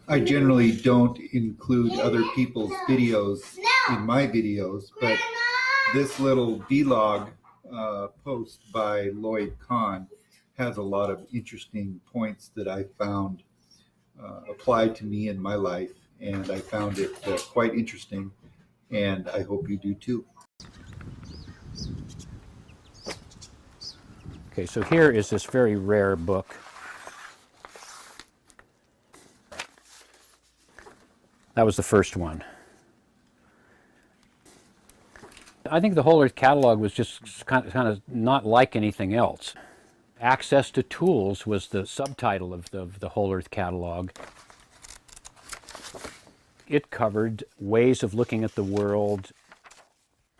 I generally don't include other people's videos in my videos, but this little vlog post by Lloyd Kahn has a lot of interesting points that I found applied to me in my life, and I found it quite interesting, and I hope you do too. Okay, so here is this very rare book. That was the first one. I think the Whole Earth Catalog was just kind of not like anything else. Access to Tools was the subtitle of the Whole Earth Catalog. It covered ways of looking at the world.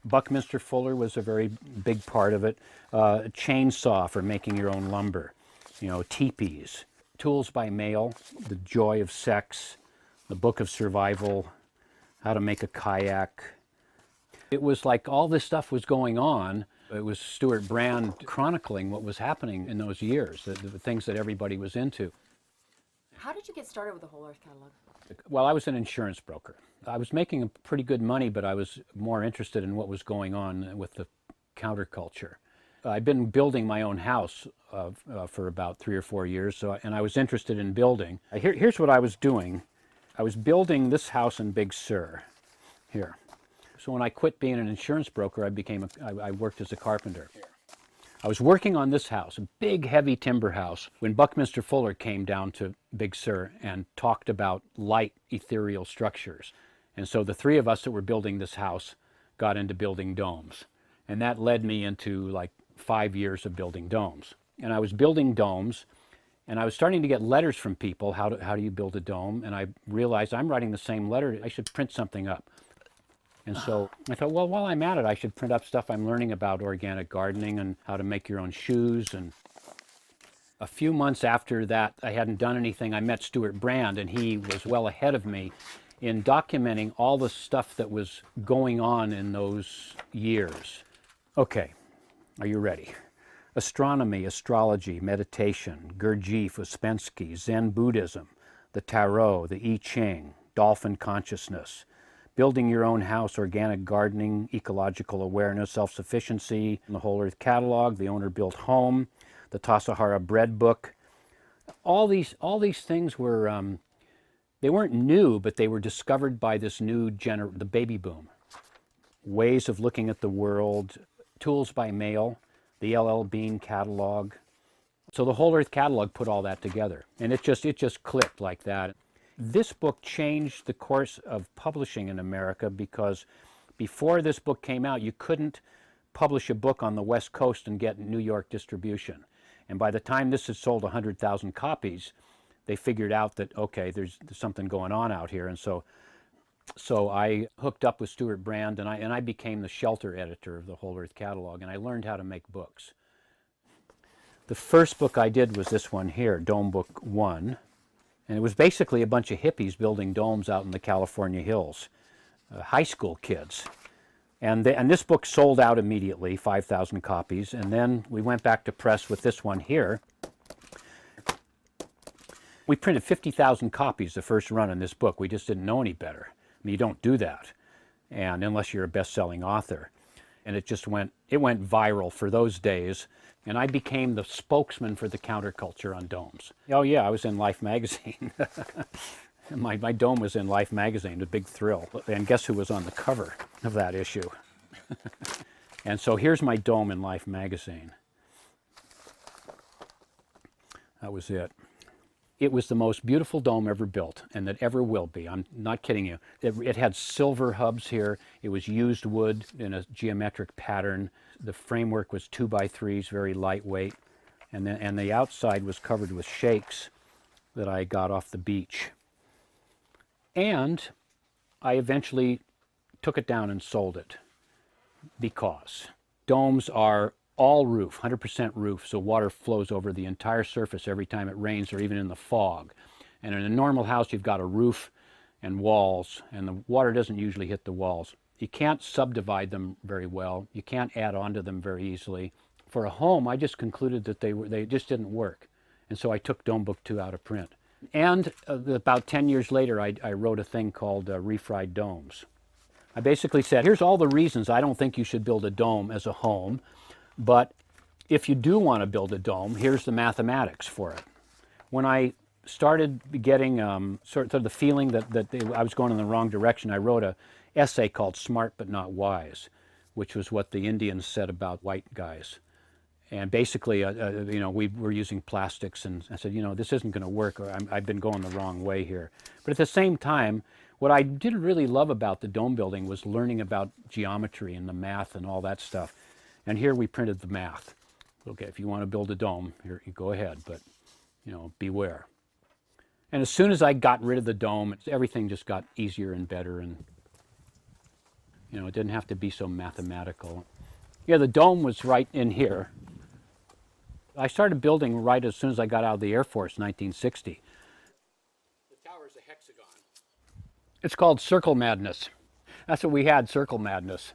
Buckminster Fuller was a very big part of it. Chainsaw for making your own lumber. Teepees. Tools by Mail, The Joy of Sex, The Book of Survival, How to Make a Kayak. It was like all this stuff was going on. It was Stuart Brand chronicling what was happening in those years, the things that everybody was into. How did you get started with the Whole Earth Catalog? Well, I was an insurance broker. I was making pretty good money, but I was more interested in what was going on with the counterculture. I'd been building my own house for about 3 or 4 years, and I was interested in building. Here's what I was doing. I was building this house in Big Sur, here. So when I quit being an insurance broker, I worked as a carpenter. I was working on this house, a big, heavy timber house, when Buckminster Fuller came down to Big Sur and talked about light, ethereal structures. And so the three of us that were building this house got into building domes. And that led me into like 5 years of building domes. And I was building domes, and I was starting to get letters from people, how do you build a dome? And I realized I'm writing the same letter, I should print something up. And so I thought, well, while I'm at it, I should print up stuff I'm learning about organic gardening and how to make your own shoes. And a few months after that, I hadn't done anything. I met Stuart Brand, and he was well ahead of me in documenting all the stuff that was going on in those years. Okay, are you ready? Astronomy, astrology, meditation, Gurdjieff, Ouspensky, Zen Buddhism, the Tarot, the I Ching, dolphin consciousness, building your own house, organic gardening, ecological awareness, self-sufficiency, the Whole Earth Catalog, the Owner-Built Home, the Tassajara Bread Book. All these things were, they weren't new, but they were discovered by this new the baby boom. Ways of looking at the world, Tools by Mail, the L.L. Bean Catalog. So the Whole Earth Catalog put all that together, and it just clicked like that. This book changed the course of publishing in America, because before this book came out, you couldn't publish a book on the West Coast and get New York distribution. And by the time this had sold 100,000 copies, they figured out that, okay, there's something going on out here. And so I hooked up with Stuart Brand, and I became the shelter editor of the Whole Earth Catalog, and I learned how to make books. The first book I did was this one here, Dome Book 1. And it was basically a bunch of hippies building domes out in the California hills, high school kids. And this book sold out immediately, 5,000 copies. And then we went back to press with this one here. We printed 50,000 copies the first run in this book. We just didn't know any better. I mean, you don't do that, and unless you're a best-selling author. And it went viral for those days. And I became the spokesman for the counterculture on domes. Oh yeah, I was in Life magazine. my dome was in Life magazine, a big thrill. And guess who was on the cover of that issue? And so here's my dome in Life magazine. That was it. It was the most beautiful dome ever built, and that ever will be. I'm not kidding you. It had silver hubs here. It was used wood in a geometric pattern. The framework was 2x3s, very lightweight. And the outside was covered with shakes that I got off the beach. And I eventually took it down and sold it, because domes are all roof, 100% roof, so water flows over the entire surface every time it rains or even in the fog. And in a normal house, you've got a roof and walls, and the water doesn't usually hit the walls. You can't subdivide them very well. You can't add on to them very easily. For a home, I just concluded that they just didn't work. And so I took Dome Book 2 out of print. And about 10 years later, I wrote a thing called Refried Domes. I basically said, here's all the reasons I don't think you should build a dome as a home, but if you do want to build a dome, here's the mathematics for it. When I started getting sort of the feeling that I was going in the wrong direction, I wrote an essay called Smart But Not Wise, which was what the Indians said about white guys. And basically, we were using plastics, and I said, this isn't going to work, or I've been going the wrong way here. But at the same time, what I did really love about the dome building was learning about geometry and the math and all that stuff. And here we printed the math. Okay, if you want to build a dome, here you go ahead, but beware. And as soon as I got rid of the dome, everything just got easier and better, and it didn't have to be so mathematical. Yeah, the dome was right in here. I started building right as soon as I got out of the Air Force, 1960. The tower's a hexagon. It's called circle madness. That's what we had, circle madness.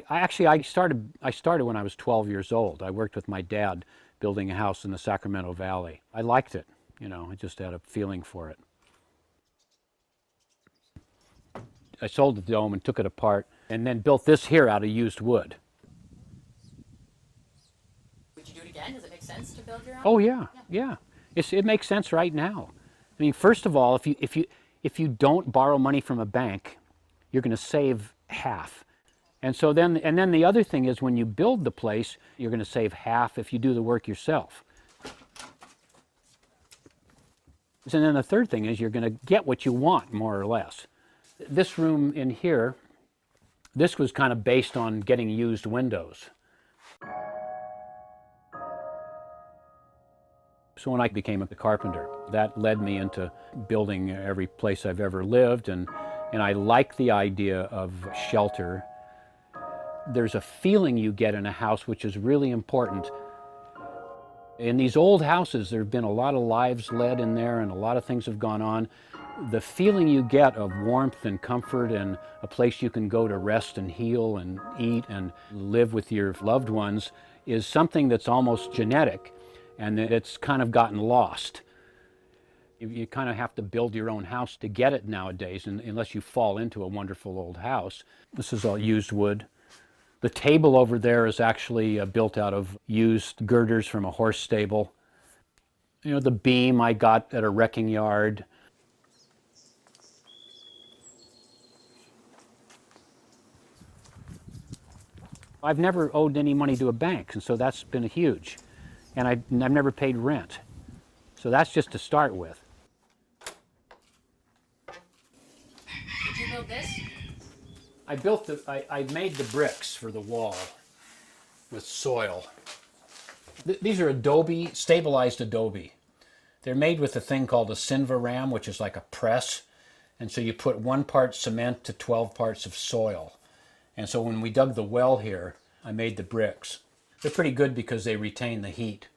I started when I was 12 years old. I worked with my dad building a house in the Sacramento Valley. I liked it, I just had a feeling for it. I sold the dome and took it apart and then built this here out of used wood. Would you do it again? Does it make sense to build your own? Oh yeah. It makes sense right now. I mean, first of all, if you don't borrow money from a bank, you're going to save half. And then the other thing is when you build the place, you're going to save half if you do the work yourself. And then the third thing is you're going to get what you want, more or less. This room in here, this was kind of based on getting used windows. So when I became a carpenter, that led me into building every place I've ever lived, and I like the idea of shelter. There's a feeling you get in a house which is really important. In these old houses, there have been a lot of lives led in there and a lot of things have gone on. The feeling you get of warmth and comfort and a place you can go to rest and heal and eat and live with your loved ones is something that's almost genetic, and it's kind of gotten lost. You kind of have to build your own house to get it nowadays, unless you fall into a wonderful old house. This is all used wood. The table over there is actually built out of used girders from a horse stable. The beam I got at a wrecking yard. I've never owed any money to a bank, and so that's been huge. And I've never paid rent. So that's just to start with. Did you build this? I made the bricks for the wall with soil. These are adobe, stabilized adobe. They're made with a thing called a Sinvaram, which is like a press. And so you put 1 part cement to 12 parts of soil. And so when we dug the well here, I made the bricks. They're pretty good because they retain the heat.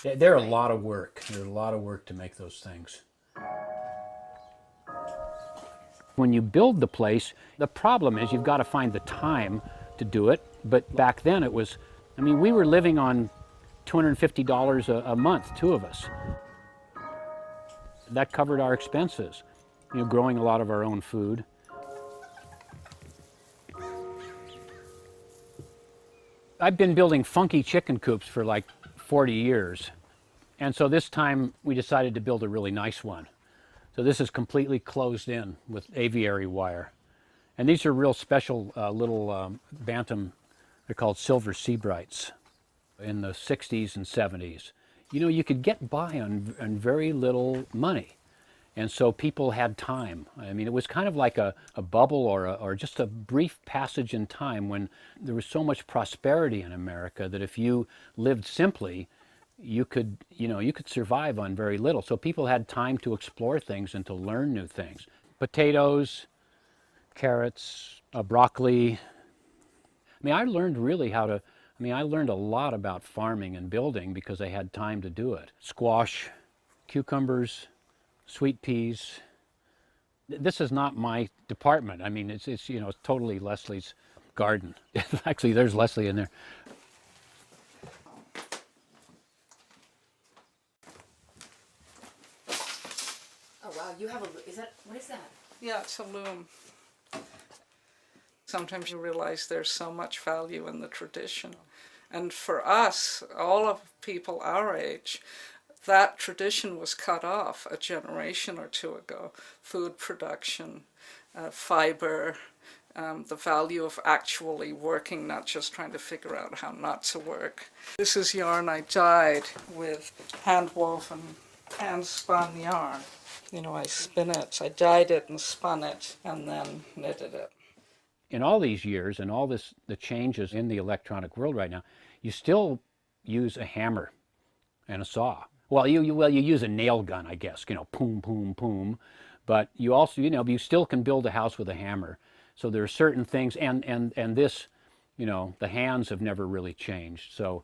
They're a lot of work. They're a lot of work to make those things. When you build the place, the problem is you've got to find the time to do it. But back then it was, we were living on $250 a month, 2 of us. That covered our expenses, growing a lot of our own food. I've been building funky chicken coops for like 40 years. And so this time we decided to build a really nice one. So this is completely closed in with aviary wire. And these are real special little bantam, they're called silver Seabrights, in the 60s and 70s. You could get by on very little money. And so people had time. It was kind of like a bubble or just a brief passage in time when there was so much prosperity in America that if you lived simply, you could survive on very little. So people had time to explore things and to learn new things. Potatoes, carrots, broccoli. I learned really how to, I learned a lot about farming and building because I had time to do it. Squash, cucumbers, sweet peas. This is not my department. It's totally Leslie's garden. Actually, there's Leslie in there. You have a, is that, what is that? Yeah, it's a loom. Sometimes you realize there's so much value in the tradition. And for us, all of people our age, that tradition was cut off a generation or two ago. Food production, fiber, the value of actually working, not just trying to figure out how not to work. This is yarn I dyed with hand-woven, hand-spun yarn. You know, I spin it, I dyed it and spun it, and then knitted it. In all these years and all this, the changes in the electronic world right now, you still use a hammer and a saw. Well, you use a nail gun, I guess, you know, boom, boom, boom. But you also, you know, you still can build a house with a hammer. So there are certain things, and this, you know, the hands have never really changed. So,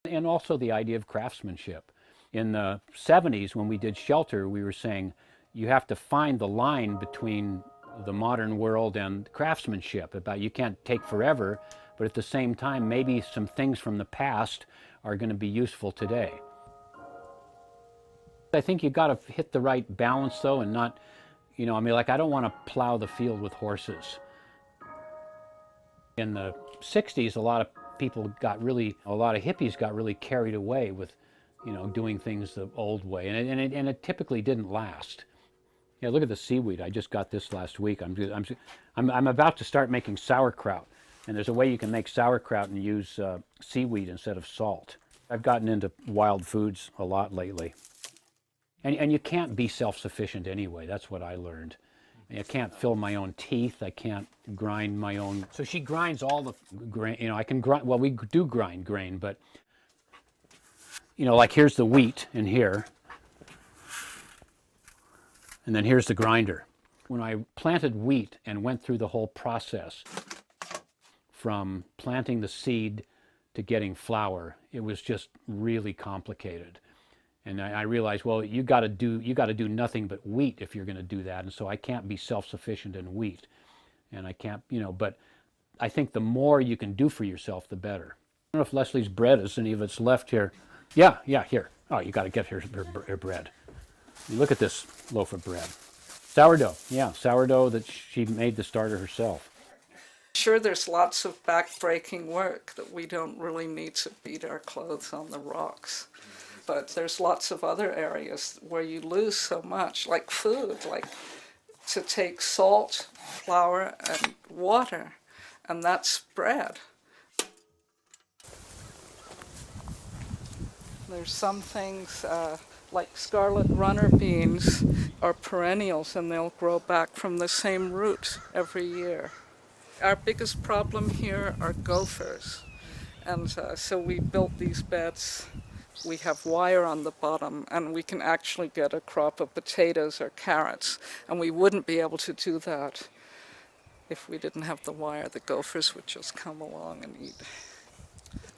and also the idea of craftsmanship. In the 70s, when we did Shelter, we were saying you have to find the line between the modern world and craftsmanship. About you can't take forever, but at the same time, maybe some things from the past are going to be useful today. I think you got to hit the right balance, though, and not, you know, I mean, like, I don't want to plow the field with horses. In the 60s, a lot of hippies got really carried away with, you know, doing things the old way, and it typically didn't last. Yeah, look at the seaweed. I just got this last week. I'm about to start making sauerkraut, and there's a way you can make sauerkraut and use seaweed instead of salt. I've gotten into wild foods a lot lately. And you can't be self-sufficient anyway. That's what I learned. I can't fill my own teeth. I can't grind my own. So she grinds all the grain. You know, I can grind. Well, we do grind grain, but you know, like here's the wheat in here, and then here's the grinder. When I planted wheat and went through the whole process, from planting the seed to getting flour, it was just really complicated. And I realized, well, you got to do nothing but wheat if you're going to do that. And so I can't be self-sufficient in wheat, and I can't, you know. But I think the more you can do for yourself, the better. I don't know if Leslie's bread is any of it's left here. Yeah, here. Oh, you got to get her bread. Look at this loaf of bread. Sourdough. Yeah, sourdough that she made the starter herself. Sure, there's lots of back-breaking work that we don't really need to beat our clothes on the rocks. But there's lots of other areas where you lose so much, like food, like to take salt, flour, and water, and that's bread. There's some things like scarlet runner beans are perennials, and they'll grow back from the same root every year. Our biggest problem here are gophers, and so we built these beds. We have wire on the bottom, and we can actually get a crop of potatoes or carrots, and we wouldn't be able to do that if we didn't have the wire. The gophers would just come along and eat.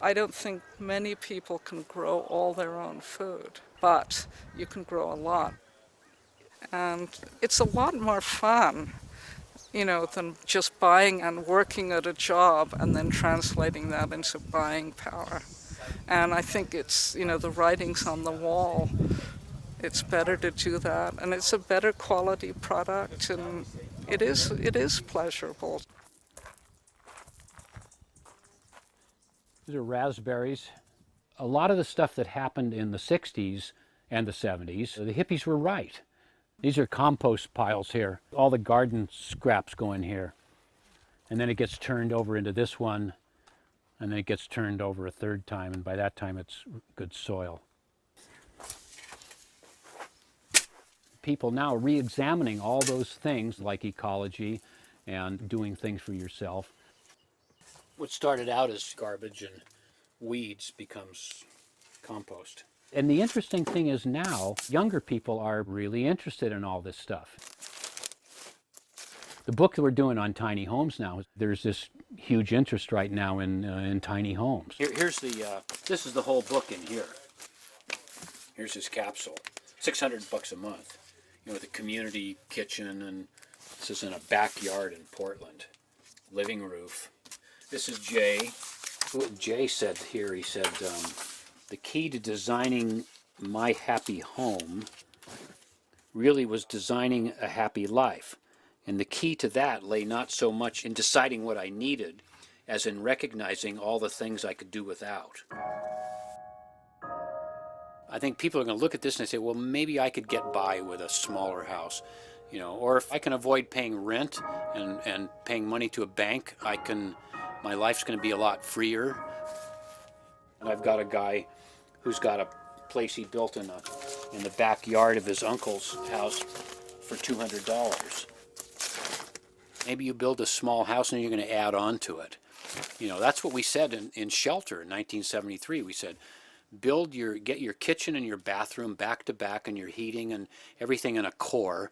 I don't think many people can grow all their own food, but you can grow a lot. And it's a lot more fun, you know, than just buying and working at a job and then translating that into buying power. And I think it's, you know, the writing's on the wall. It's better to do that, and it's a better quality product, and it is pleasurable. These are raspberries. A lot of the stuff that happened in the 60s and the 70s, the hippies were right. These are compost piles here. All the garden scraps go in here. And then it gets turned over into this one, and then it gets turned over a third time, and by that time it's good soil. People now are re-examining all those things like ecology and doing things for yourself. What started out as garbage and weeds becomes compost. And the interesting thing is now, younger people are really interested in all this stuff. The book that we're doing on tiny homes now, there's this huge interest right now in tiny homes. Here's this is the whole book in here. Here's his capsule, $600 a month. You know, with a community kitchen, and this is in a backyard in Portland. Living roof. This is Jay. What Jay said here, he said, the key to designing my happy home really was designing a happy life. And the key to that lay not so much in deciding what I needed as in recognizing all the things I could do without. I think people are going to look at this and say, well, maybe I could get by with a smaller house, you know, or if I can avoid paying rent and paying money to a bank, my life's going to be a lot freer. And I've got a guy who's got a place he built in the backyard of his uncle's house for $200. Maybe you build a small house and you're going to add on to it. You know, that's what we said in shelter in 1973. We said, get your kitchen and your bathroom back to back and your heating and everything in a core,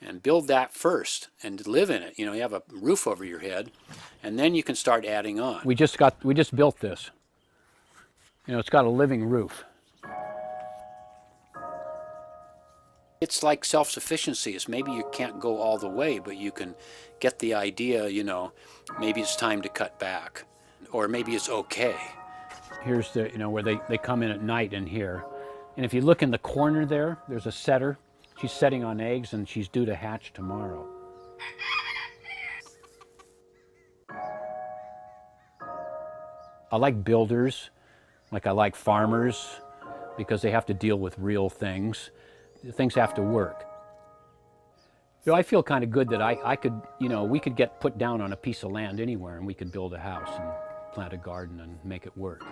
and build that first and live in it. You know, you have a roof over your head, and then you can start adding on. We just built this. You know, it's got a living roof. It's like self-sufficiency. It's maybe you can't go all the way, but you can get the idea, you know, maybe it's time to cut back, or maybe it's okay. Here's the, you know, where they come in at night in here. And if you look in the corner there, there's a setter. She's setting on eggs and she's due to hatch tomorrow. I like builders, like I like farmers, because they have to deal with real things. Things have to work. You know, I feel kind of good that I could, you know, we could get put down on a piece of land anywhere and we could build a house and plant a garden and make it work.